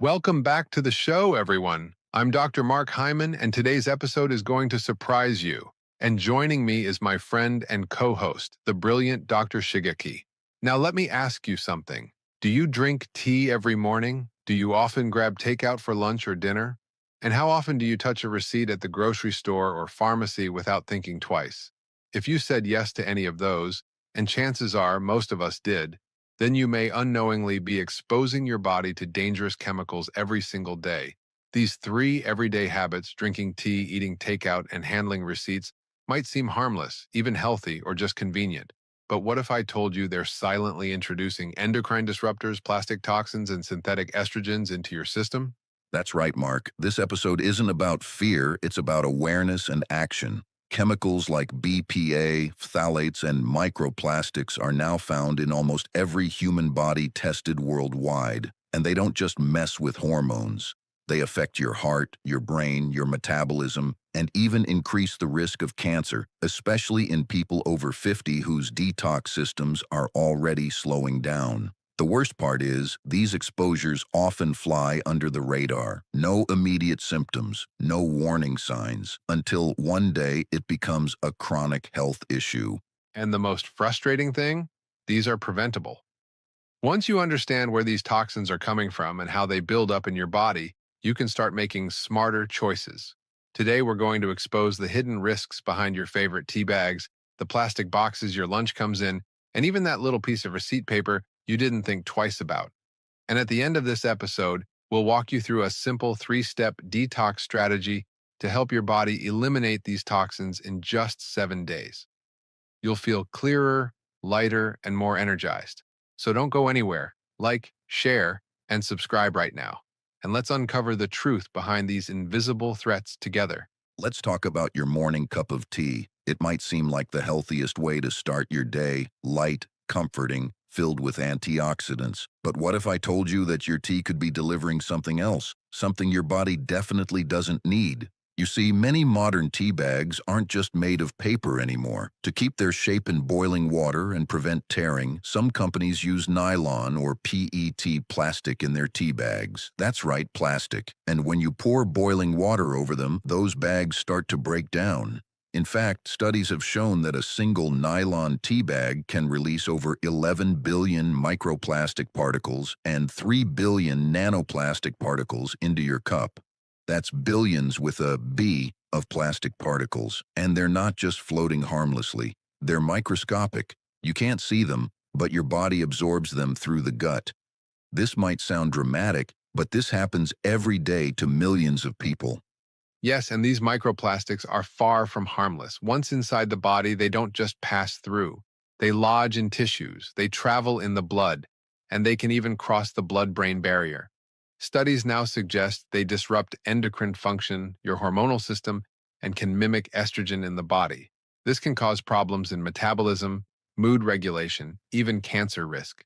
Welcome back to the show, everyone. I'm Dr. Mark Hyman, and today's episode is going to surprise you. And joining me is my friend and co-host, the brilliant Dr. Shigeki. Now, let me ask you something. Do you drink tea every morning? Do you often grab takeout for lunch or dinner? And how often do you touch a receipt at the grocery store or pharmacy without thinking twice? If you said yes to any of those, and chances are most of us did, then you may unknowingly be exposing your body to dangerous chemicals every single day. These three everyday habits, drinking tea, eating takeout, and handling receipts, might seem harmless, even healthy, or just convenient. But what if I told you they're silently introducing endocrine disruptors, plastic toxins, and synthetic estrogens into your system? That's right, Mark. This episode isn't about fear, it's about awareness and action. Chemicals like BPA, phthalates, and microplastics are now found in almost every human body tested worldwide. And they don't just mess with hormones. They affect your heart, your brain, your metabolism, and even increase the risk of cancer, especially in people over 50 whose detox systems are already slowing down. The worst part is, these exposures often fly under the radar. No immediate symptoms, no warning signs, until one day it becomes a chronic health issue. And the most frustrating thing? These are preventable. Once you understand where these toxins are coming from and how they build up in your body, you can start making smarter choices. Today, we're going to expose the hidden risks behind your favorite tea bags, the plastic boxes your lunch comes in, and even that little piece of receipt paper you didn't think twice about. And at the end of this episode, we'll walk you through a simple three-step detox strategy to help your body eliminate these toxins in just 7 days. You'll feel clearer, lighter, and more energized. So don't go anywhere. Like, share, and subscribe right now. And let's uncover the truth behind these invisible threats together. Let's talk about your morning cup of tea. It might seem like the healthiest way to start your day, light, comforting, filled with antioxidants. But what if I told you that your tea could be delivering something else, something your body definitely doesn't need? You see, many modern tea bags aren't just made of paper anymore. To keep their shape in boiling water and prevent tearing, some companies use nylon or PET plastic in their tea bags. That's right, plastic. And when you pour boiling water over them, those bags start to break down. In fact, studies have shown that a single nylon tea bag can release over 11 billion microplastic particles and 3 billion nanoplastic particles into your cup. That's billions with a B of plastic particles, and they're not just floating harmlessly. They're microscopic. You can't see them, but your body absorbs them through the gut. This might sound dramatic, but this happens every day to millions of people. Yes, and these microplastics are far from harmless. Once inside the body, they don't just pass through. They lodge in tissues, they travel in the blood, and they can even cross the blood-brain barrier. Studies now suggest they disrupt endocrine function, your hormonal system, and can mimic estrogen in the body. This can cause problems in metabolism, mood regulation, even cancer risk.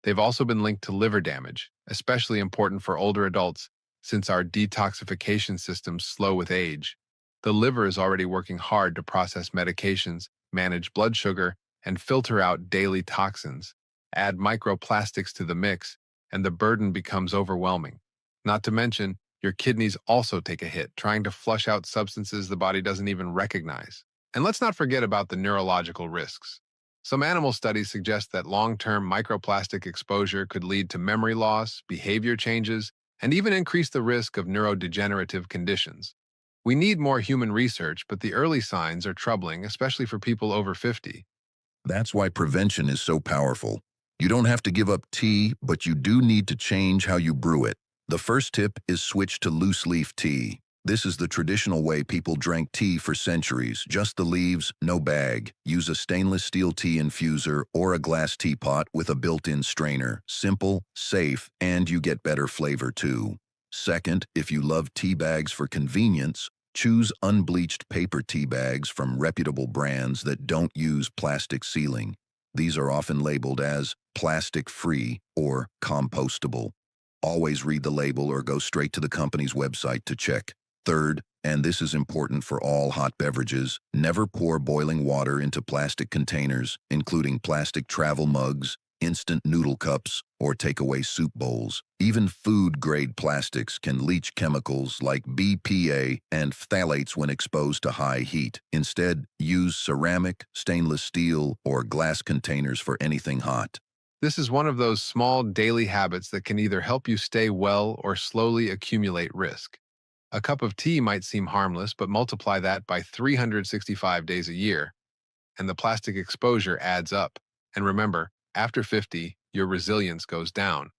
They've also been linked to liver damage, especially important for older adults, since our detoxification systems slow with age. The liver is already working hard to process medications, manage blood sugar, and filter out daily toxins. Add microplastics to the mix, and the burden becomes overwhelming. Not to mention, your kidneys also take a hit, trying to flush out substances the body doesn't even recognize. And let's not forget about the neurological risks. Some animal studies suggest that long-term microplastic exposure could lead to memory loss, behavior changes, and even increase the risk of neurodegenerative conditions. We need more human research, but the early signs are troubling, especially for people over 50. That's why prevention is so powerful. You don't have to give up tea, but you do need to change how you brew it. The first tip is switch to loose-leaf tea. This is the traditional way people drank tea for centuries, just the leaves, no bag. Use a stainless steel tea infuser or a glass teapot with a built-in strainer. Simple, safe, and you get better flavor too. Second, if you love tea bags for convenience, choose unbleached paper tea bags from reputable brands that don't use plastic sealing. These are often labeled as plastic-free or compostable. Always read the label or go straight to the company's website to check. Third, and this is important for all hot beverages, never pour boiling water into plastic containers, including plastic travel mugs, instant noodle cups, or takeaway soup bowls. Even food-grade plastics can leach chemicals like BPA and phthalates when exposed to high heat. Instead, use ceramic, stainless steel, or glass containers for anything hot. This is one of those small daily habits that can either help you stay well or slowly accumulate risk. A cup of tea might seem harmless, but multiply that by 365 days a year, and the plastic exposure adds up. And remember, after 50, your resilience goes down.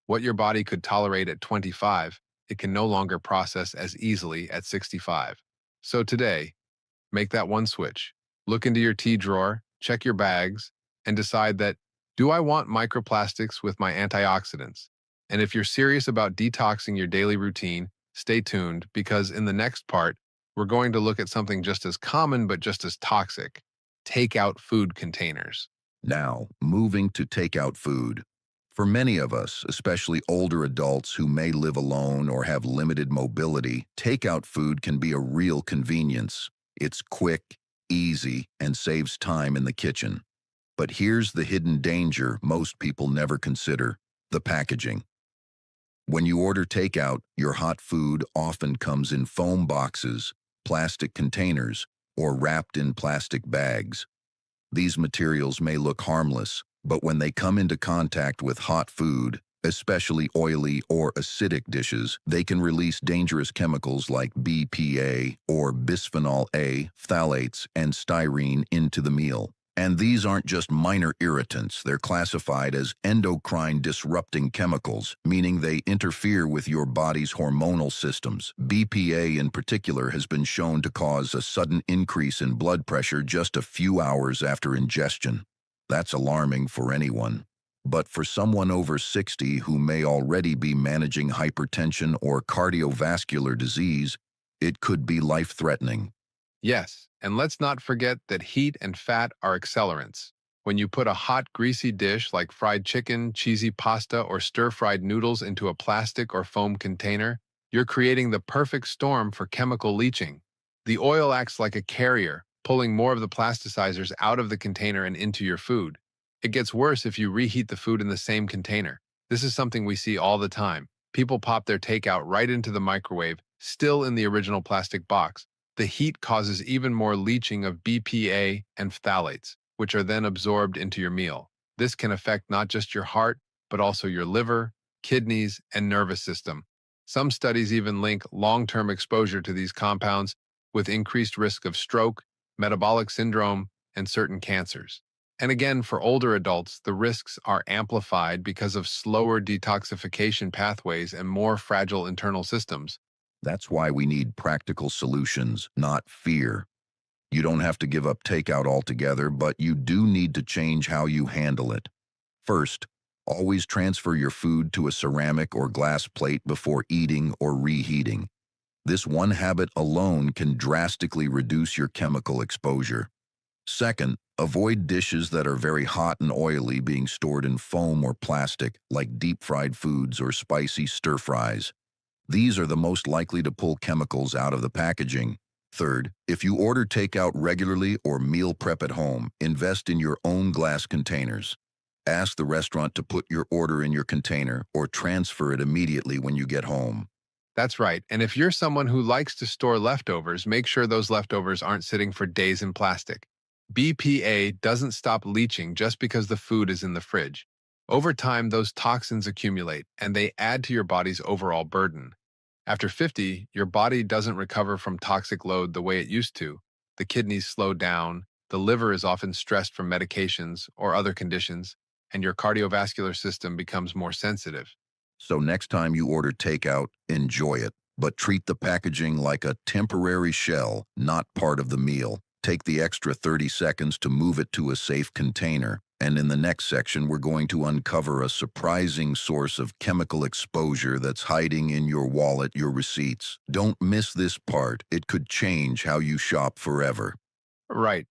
What your body could tolerate at 25, it can no longer process as easily at 65. So today, make that one switch. Look into your tea drawer, check your bags, and decide that, do I want microplastics with my antioxidants? And if you're serious about detoxing your daily routine, stay tuned because in the next part, we're going to look at something just as common but just as toxic: takeout food containers. Now, moving to takeout food. For many of us, especially older adults who may live alone or have limited mobility, takeout food can be a real convenience. It's quick, easy, and saves time in the kitchen. But here's the hidden danger most people never consider: the packaging. When you order takeout, your hot food often comes in foam boxes, plastic containers, or wrapped in plastic bags. These materials may look harmless, but when they come into contact with hot food, especially oily or acidic dishes, they can release dangerous chemicals like BPA or bisphenol A, phthalates, and styrene into the meal. And these aren't just minor irritants, they're classified as endocrine disrupting chemicals, meaning they interfere with your body's hormonal systems. BPA in particular has been shown to cause a sudden increase in blood pressure just a few hours after ingestion. That's alarming for anyone. But for someone over 60 who may already be managing hypertension or cardiovascular disease, it could be life-threatening. Yes, and let's not forget that heat and fat are accelerants. When you put a hot, greasy dish like fried chicken, cheesy pasta, or stir-fried noodles into a plastic or foam container, you're creating the perfect storm for chemical leaching. The oil acts like a carrier, pulling more of the plasticizers out of the container and into your food. It gets worse if you reheat the food in the same container. This is something we see all the time. People pop their takeout right into the microwave, still in the original plastic box. The heat causes even more leaching of BPA and phthalates, which are then absorbed into your meal. This can affect not just your heart, but also your liver, kidneys, and nervous system. Some studies even link long-term exposure to these compounds with increased risk of stroke, metabolic syndrome, and certain cancers. And again, for older adults, the risks are amplified because of slower detoxification pathways and more fragile internal systems. That's why we need practical solutions, not fear. You don't have to give up takeout altogether, but you do need to change how you handle it. First, always transfer your food to a ceramic or glass plate before eating or reheating. This one habit alone can drastically reduce your chemical exposure. Second, avoid dishes that are very hot and oily being stored in foam or plastic, like deep-fried foods or spicy stir-fries. These are the most likely to pull chemicals out of the packaging. Third, if you order takeout regularly or meal prep at home, invest in your own glass containers. Ask the restaurant to put your order in your container or transfer it immediately when you get home. That's right. And if you're someone who likes to store leftovers, make sure those leftovers aren't sitting for days in plastic. BPA doesn't stop leaching just because the food is in the fridge. Over time, those toxins accumulate and they add to your body's overall burden. After 50, your body doesn't recover from toxic load the way it used to. The kidneys slow down, the liver is often stressed from medications or other conditions, and your cardiovascular system becomes more sensitive. So next time you order takeout, enjoy it, but treat the packaging like a temporary shell, not part of the meal. Take the extra 30 seconds to move it to a safe container. And in the next section, we're going to uncover a surprising source of chemical exposure that's hiding in your wallet, your receipts. Don't miss this part. It could change how you shop forever. Right.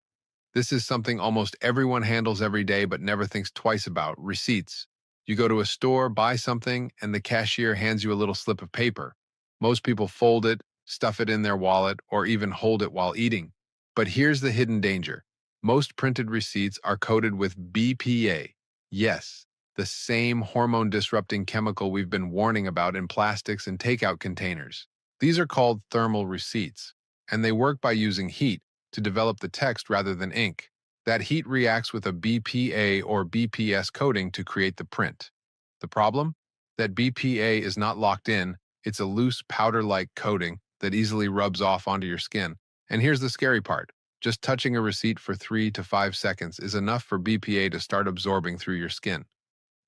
This is something almost everyone handles every day but never thinks twice about: receipts. You go to a store, buy something, and the cashier hands you a little slip of paper. Most people fold it, stuff it in their wallet, or even hold it while eating. But here's the hidden danger. Most printed receipts are coated with BPA. Yes, the same hormone-disrupting chemical we've been warning about in plastics and takeout containers. These are called thermal receipts, and they work by using heat to develop the text rather than ink. That heat reacts with a BPA or BPS coating to create the print. The problem? That BPA is not locked in, it's a loose powder-like coating that easily rubs off onto your skin. And here's the scary part. Just touching a receipt for 3 to 5 seconds is enough for BPA to start absorbing through your skin.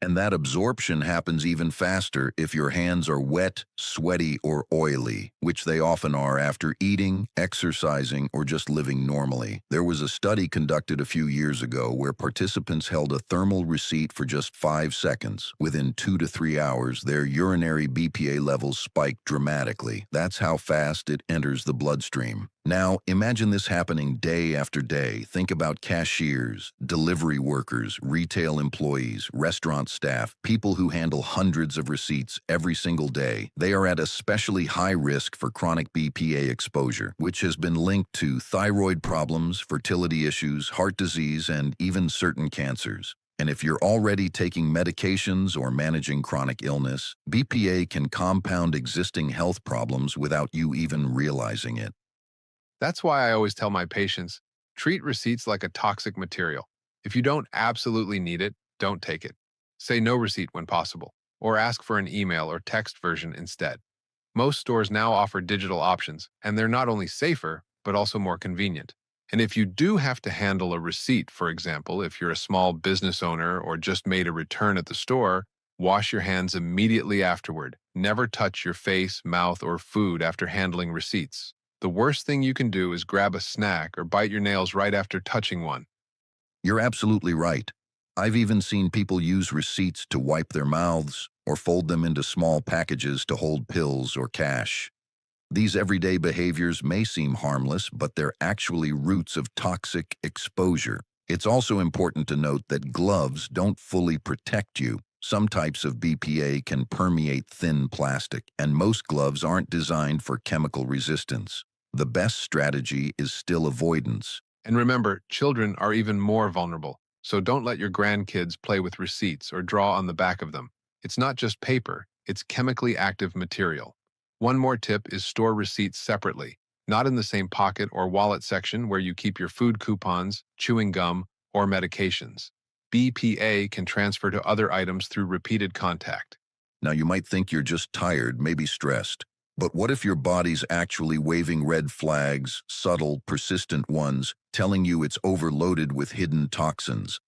And that absorption happens even faster if your hands are wet, sweaty, or oily, which they often are after eating, exercising, or just living normally. There was a study conducted a few years ago where participants held a thermal receipt for just 5 seconds. Within 2 to 3 hours, their urinary BPA levels spiked dramatically. That's how fast it enters the bloodstream. Now, imagine this happening day after day. Think about cashiers, delivery workers, retail employees, restaurant staff, people who handle hundreds of receipts every single day. They are at especially high risk for chronic BPA exposure, which has been linked to thyroid problems, fertility issues, heart disease, and even certain cancers. And if you're already taking medications or managing chronic illness, BPA can compound existing health problems without you even realizing it. That's why I always tell my patients, treat receipts like a toxic material. If you don't absolutely need it, don't take it. Say no receipt when possible, or ask for an email or text version instead. Most stores now offer digital options, and they're not only safer, but also more convenient. And if you do have to handle a receipt, for example, if you're a small business owner or just made a return at the store, wash your hands immediately afterward. Never touch your face, mouth, or food after handling receipts. The worst thing you can do is grab a snack or bite your nails right after touching one. You're absolutely right. I've even seen people use receipts to wipe their mouths or fold them into small packages to hold pills or cash. These everyday behaviors may seem harmless, but they're actually roots of toxic exposure. It's also important to note that gloves don't fully protect you. Some types of BPA can permeate thin plastic, and most gloves aren't designed for chemical resistance. The best strategy is still avoidance. And remember, children are even more vulnerable, so don't let your grandkids play with receipts or draw on the back of them. It's not just paper, it's chemically active material. One more tip is store receipts separately, not in the same pocket or wallet section where you keep your food coupons, chewing gum, or medications. BPA can transfer to other items through repeated contact. Now, you might think you're just tired, maybe stressed. But what if your body's actually waving red flags, subtle, persistent ones, telling you it's overloaded with hidden toxins?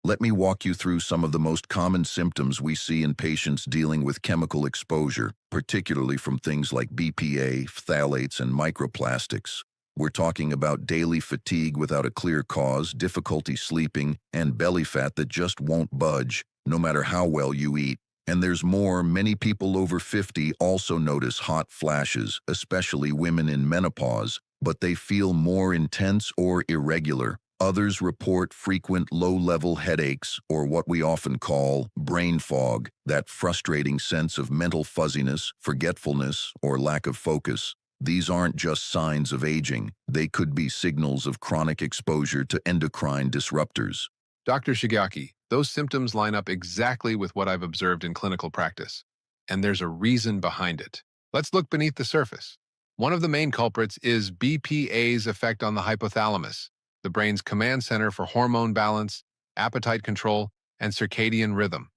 Let me walk you through some of the most common symptoms we see in patients dealing with chemical exposure, particularly from things like BPA, phthalates, and microplastics. We're talking about daily fatigue without a clear cause, difficulty sleeping, and belly fat that just won't budge, no matter how well you eat. And there's more. Many people over 50 also notice hot flashes, especially women in menopause, but they feel more intense or irregular. Others report frequent low-level headaches, or what we often call brain fog, that frustrating sense of mental fuzziness, forgetfulness, or lack of focus. These aren't just signs of aging. They could be signals of chronic exposure to endocrine disruptors. Dr. Shigaki, those symptoms line up exactly with what I've observed in clinical practice, and there's a reason behind it. Let's look beneath the surface. One of the main culprits is BPA's effect on the hypothalamus, the brain's command center for hormone balance, appetite control, and circadian rhythm.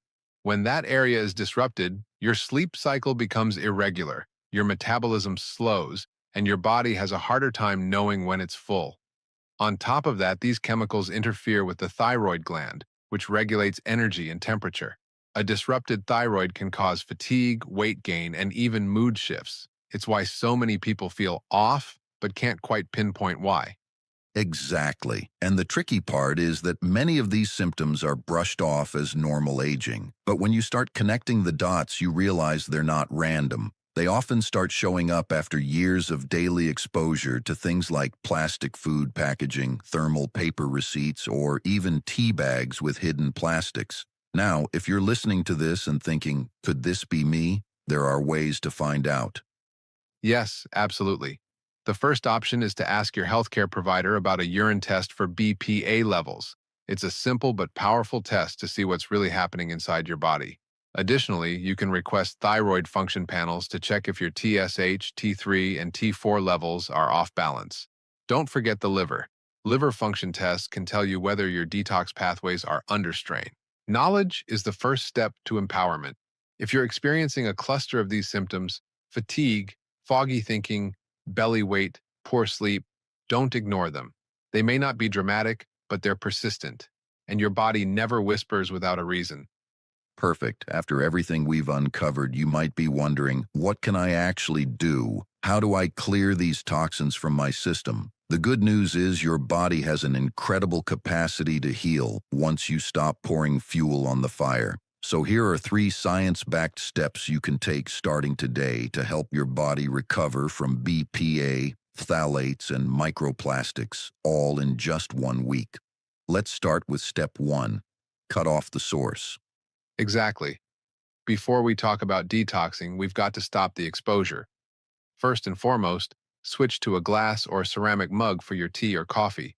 When that area is disrupted, your sleep cycle becomes irregular, your metabolism slows, and your body has a harder time knowing when it's full. On top of that, these chemicals interfere with the thyroid gland, which regulates energy and temperature. A disrupted thyroid can cause fatigue, weight gain, and even mood shifts. It's why so many people feel off, but can't quite pinpoint why. Exactly. And the tricky part is that many of these symptoms are brushed off as normal aging. But when you start connecting the dots, you realize they're not random. They often start showing up after years of daily exposure to things like plastic food packaging, thermal paper receipts, or even tea bags with hidden plastics. Now, if you're listening to this and thinking, could this be me? There are ways to find out. Yes, absolutely. The first option is to ask your healthcare provider about a urine test for BPA levels. It's a simple but powerful test to see what's really happening inside your body. Additionally, you can request thyroid function panels to check if your TSH, T3, and T4 levels are off balance. Don't forget the liver. Liver function tests can tell you whether your detox pathways are under strain. Knowledge is the first step to empowerment. If you're experiencing a cluster of these symptoms, fatigue, foggy thinking, belly weight, poor sleep, don't ignore them. They may not be dramatic, but they're persistent, and your body never whispers without a reason. Perfect. After everything we've uncovered, you might be wondering, what can I actually do? How do I clear these toxins from my system? The good news is your body has an incredible capacity to heal once you stop pouring fuel on the fire. So here are 3 science-backed steps you can take starting today to help your body recover from BPA, phthalates, and microplastics, all in just 1 week. Let's start with step 1. Cut off the source. Exactly. Before we talk about detoxing, we've got to stop the exposure. First and foremost, switch to a glass or ceramic mug for your tea or coffee.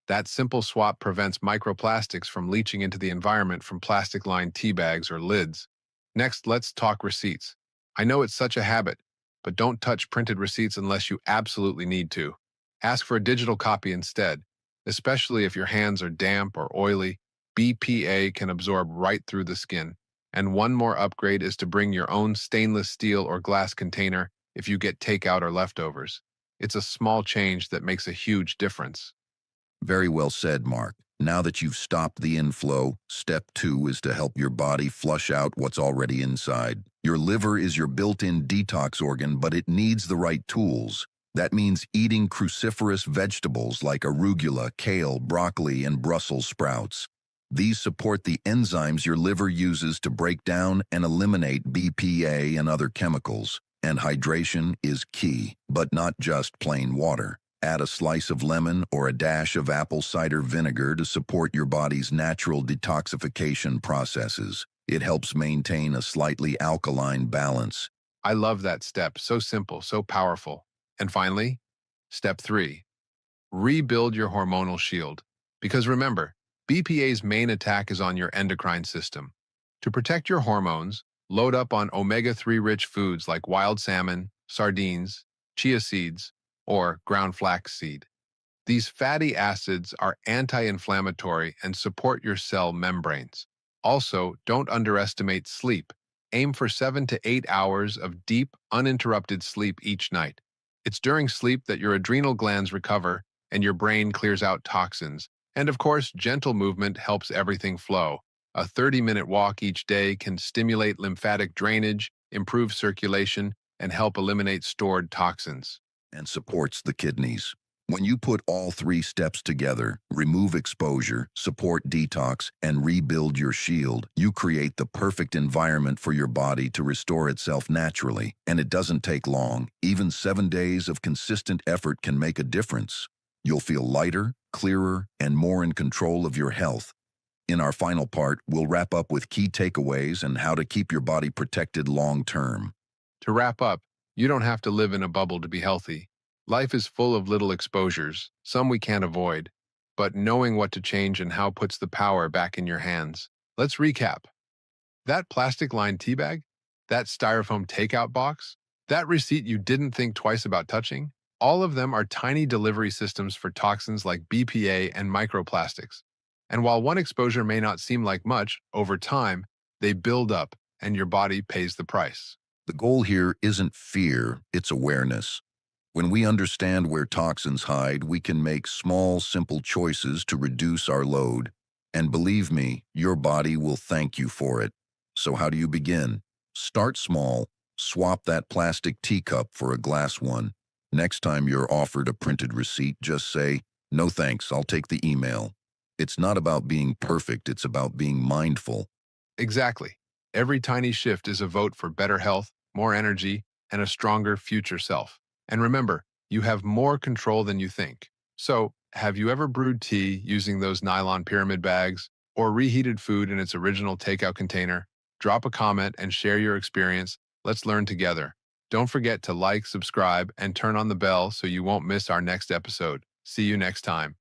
That simple swap prevents microplastics from leaching into the environment from plastic-lined tea bags or lids. Next, let's talk receipts. I know it's such a habit, but don't touch printed receipts unless you absolutely need to. Ask for a digital copy instead, especially if your hands are damp or oily. BPA can absorb right through the skin. And one more upgrade is to bring your own stainless steel or glass container if you get takeout or leftovers. It's a small change that makes a huge difference. Very well said, Mark. Now that you've stopped the inflow, step 2 is to help your body flush out what's already inside. Your liver is your built-in detox organ, but it needs the right tools. That means eating cruciferous vegetables like arugula, kale, broccoli, and Brussels sprouts. These support the enzymes your liver uses to break down and eliminate BPA and other chemicals. And hydration is key, but not just plain water. Add a slice of lemon or a dash of apple cider vinegar to support your body's natural detoxification processes. It helps maintain a slightly alkaline balance. I love that step. So simple, so powerful. And finally, step 3, rebuild your hormonal shield. Because remember, BPA's main attack is on your endocrine system. To protect your hormones, load up on omega-3 rich foods like wild salmon, sardines, chia seeds, or ground flaxseed. These fatty acids are anti-inflammatory and support your cell membranes. Also, don't underestimate sleep. Aim for 7 to 8 hours of deep, uninterrupted sleep each night. It's during sleep that your adrenal glands recover and your brain clears out toxins. And of course, gentle movement helps everything flow. A 30-minute walk each day can stimulate lymphatic drainage, improve circulation, and help eliminate stored toxins. And supports the kidneys. When you put all 3 steps together, remove exposure, support detox, and rebuild your shield, you create the perfect environment for your body to restore itself naturally. And it doesn't take long. Even 7 days of consistent effort can make a difference. You'll feel lighter, clearer, and more in control of your health. In our final part, we'll wrap up with key takeaways and how to keep your body protected long term. To wrap up, you don't have to live in a bubble to be healthy. Life is full of little exposures, some we can't avoid, but knowing what to change and how puts the power back in your hands. Let's recap. That plastic-lined tea bag? That styrofoam takeout box? That receipt you didn't think twice about touching? All of them are tiny delivery systems for toxins like BPA and microplastics. And while one exposure may not seem like much, over time, they build up and your body pays the price. The goal here isn't fear, it's awareness. When we understand where toxins hide, we can make small, simple choices to reduce our load. And believe me, your body will thank you for it. So how do you begin? Start small. Swap that plastic teacup for a glass one. Next time you're offered a printed receipt, just say, "No thanks, I'll take the email." It's not about being perfect, it's about being mindful. Exactly. Every tiny shift is a vote for better health, more energy, and a stronger future self. And remember, you have more control than you think. So, have you ever brewed tea using those nylon pyramid bags or reheated food in its original takeout container? Drop a comment and share your experience. Let's learn together. Don't forget to like, subscribe, and turn on the bell so you won't miss our next episode. See you next time.